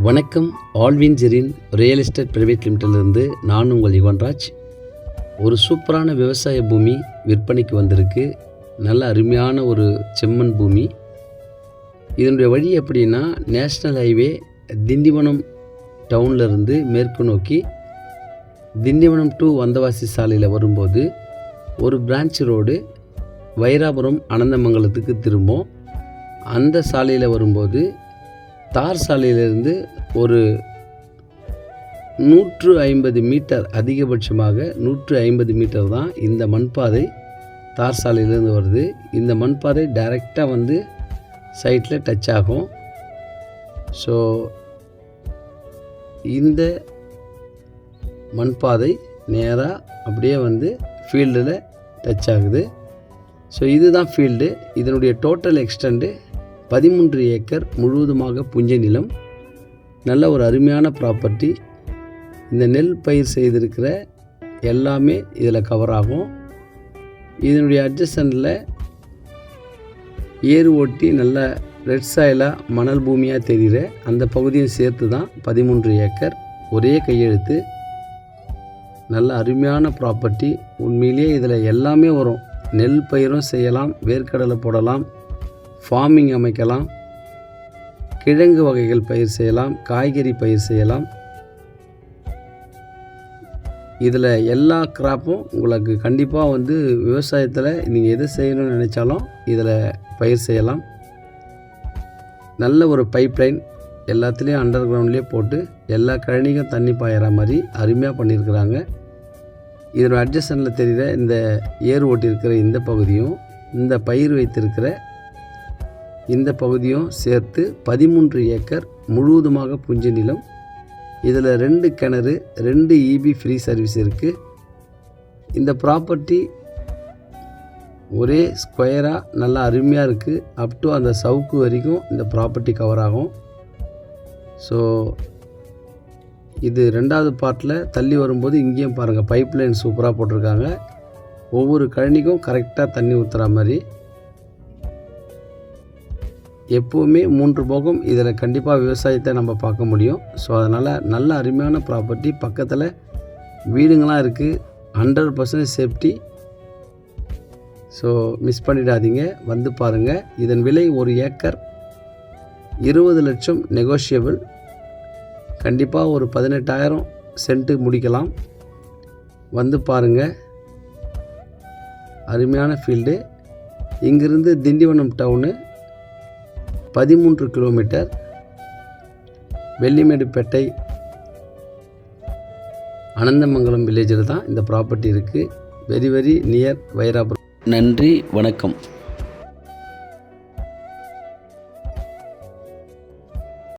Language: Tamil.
வணக்கம். Alvin Jerin real estate private லிமிட்டட்லேருந்து நான் உங்கள் யுவன்ராஜ். ஒரு சூப்பரான விவசாய பூமி விற்பனைக்கு வந்திருக்கு. நல்ல அருமையான ஒரு செம்மண் பூமி. இதனுடைய வழி எப்படின்னா, நேஷ்னல் ஹைவே திண்டிவனம் டவுன்லேருந்து மேற்கு நோக்கி திண்டிவனம் டு வந்தவாசி சாலையில் வரும்போது ஒரு பிரான்ச் ரோடு வைராபுரம் அனந்தமங்கலத்துக்கு திரும்பும். அந்த சாலையில் வரும்போது தார் சாலையிலிருந்து ஒரு 150 மீட்டர், அதிகபட்சமாக 150 மீட்டர் தான் இந்த மண்பாதை தார் சாலையிலேருந்து வருது. இந்த மண்பாதை டைரெக்டாக வந்து சைட்டில் டச் ஆகும். ஸோ இந்த மண்பாதை நேராக அப்படியே வந்து ஃபீல்டில் டச் ஆகுது. ஸோ இதுதான் ஃபீல்டு. இதனுடைய டோட்டல் எக்ஸ்டெண்டு 13 ஏக்கர் முழுவதுமாக புஞ்சை நிலம். நல்ல ஒரு அருமையான ப்ராப்பர்ட்டி. இந்த நெல் பயிர் செய்திருக்கிற எல்லாமே இதில் கவர் ஆகும். இதனுடைய அட்ஜசனில் ஏறு ஓட்டி நல்ல ரெட் சாயிலாக மணல் பூமியாக தெரிகிற அந்த பகுதியும் சேர்த்து தான் 13 ஏக்கர். ஒரே கையெழுத்து. நல்ல அருமையான ப்ராப்பர்ட்டி. உண்மையிலேயே இதில் எல்லாமே வரும். நெல் பயிரும் செய்யலாம், வேர்க்கடலை போடலாம், ஃபார்மிங் அமைக்கலாம், கிழங்கு வகைகள் பயிர் செய்யலாம், காய்கறி பயிர் செய்யலாம். இதில் எல்லா கிராப்பும் உங்களுக்கு கண்டிப்பாக வந்து விவசாயத்தில் நீங்கள் எது செய்யணும்னு நினச்சாலும் இதில் பயிர் செய்யலாம். நல்ல ஒரு பைப்லைன் எல்லாத்துலேயும் அண்டர் கிரவுண்ட்லேயே போட்டு எல்லா கழனிக்கும் தண்ணி பாயிற மாதிரி அருமையாக பண்ணியிருக்கிறாங்க. இதோட அட்ஜஸ்டனில் தெரிகிற இந்த ஏர் ஓட்டியிருக்கிற இந்த பகுதியும் இந்த பயிர் வைத்திருக்கிற இந்த பகுதியும் சேர்த்து 13 ஏக்கர் முழுவதுமாக புஞ்சை நிலம். இதில் 2 கிணறு, 2 EB ஃப்ரீ சர்வீஸ் இருக்குது. இந்த ப்ராப்பர்ட்டி ஒரே ஸ்கொயராக நல்லா அருமையாக இருக்குது. அப் டு அந்த சவுக்கு வரைக்கும் இந்த ப்ராப்பர்ட்டி கவர் ஆகும். ஸோ இது 2வது பார்ட்டில் தள்ளி வரும்போது இங்கேயும் பாருங்கள், பைப் லைன் சூப்பராக போட்டிருக்காங்க. ஒவ்வொரு கழனிக்கும் கரெக்டாக தண்ணி ஊற்றுற மாதிரி. எப்போவுமே 3 போகம் இதில் கண்டிப்பாக விவசாயத்தை நம்ம பார்க்க முடியும். ஸோ அதனால் நல்ல அருமையான ப்ராப்பர்ட்டி. பக்கத்தில் வீடுங்களாம் இருக்குது. 100% சேஃப்டி. ஸோ மிஸ் பண்ணிடாதீங்க, வந்து பாருங்கள். இதன் விலை 1 ஏக்கர் 20 லட்சம் நெகோஷியபிள். கண்டிப்பாக ஒரு 18,000 சென்ட்டு முடிக்கலாம். வந்து பாருங்கள். அருமையான ஃபீல்டு. இங்கிருந்து திண்டிவனம் டவுனு 13 கிலோமீட்டர். வெள்ளிமேடுப்பேட்டை அனந்தமங்கலம் வில்லேஜில் தான் இந்த ப்ராப்பர்ட்டி இருக்குது. Very near Vairapuram. நன்றி, வணக்கம்.